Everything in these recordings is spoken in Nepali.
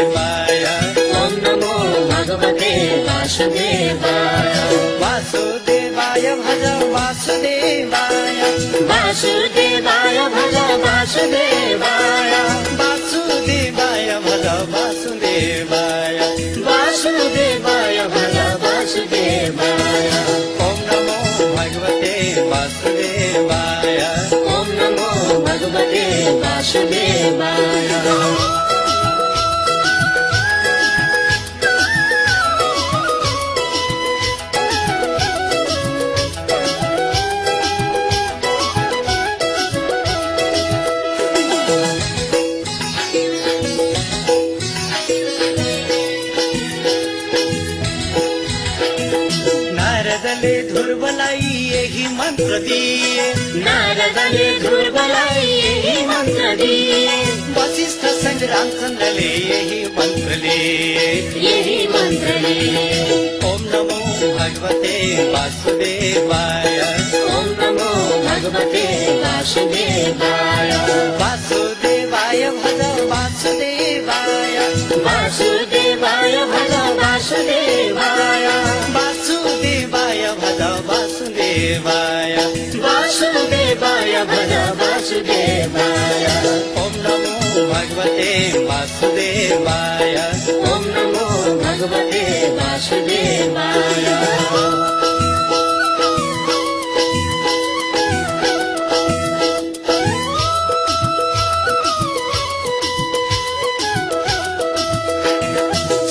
वासुदेवाय ॐ नमो भगवते वासुदेवाय वासुदेवाय भज वासुदेवाय वासुदेवाय भज वासुदेवाय वासुदेवाय भज वासुदेवाय वासुदेवाय भज वासुदेवाय ॐ नमो भगवते वासुदेवाय ॐ नमो भगवते वासुदेवाय नारदले ध्रुवलाई यही मन्त्र दिए नारदले ध्रुवलाई यही मन्त्र दिए वशिष्ठ संग रामचन्द्रले यही मन्त्र लिए यही मन्त्र लिए ॐ नमो भगवते वासुदेवाय ॐ नमो भगवते वासुदेवाय वासुदेवाय भज वासुदेवाय वासुदेवाय भज वासुदेवाय वासुदेवाय भज वासुदेवाय वासुदेवाय भज वासुदेवाय ॐ नमो भगवते वासुदेवाय ॐ नमो भगवते वासुदेवाय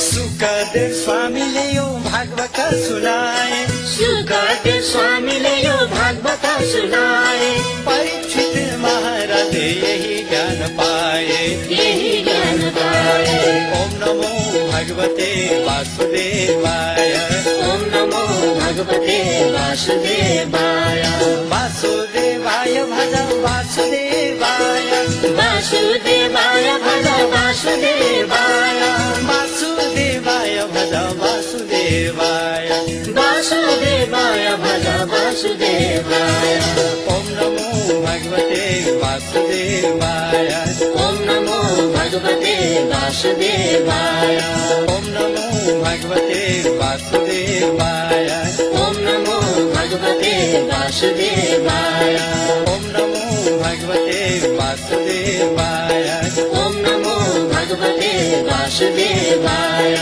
सुखदेव स्वामीले यो भागवत सुनाए सुखदेव स्वामीले यो भागवत सुनाए परीक्षित महाराजले यही ज्ञान पाए यही ज्ञान पाए ॐ नमो भगवते वासुदेवाय ॐ नमो भगवते वासुदेवाय वासुदेवाय भज वासुदेवाय वासुदेवाय भज वासुदेवाय वासुदेवाय भज वासुदेवाय वासुदेवाय भज वासुदेवाय ॐ नमो भगवते वासुदेवाय ॐ नमो भगवते वासुदेवाय ॐ नमो भगवते वासुदेवाय ॐ नमो भगवते वासुदेवाय ॐ नमो भगवते वासुदेवाय ॐ नमो भगवते वासुदेवाय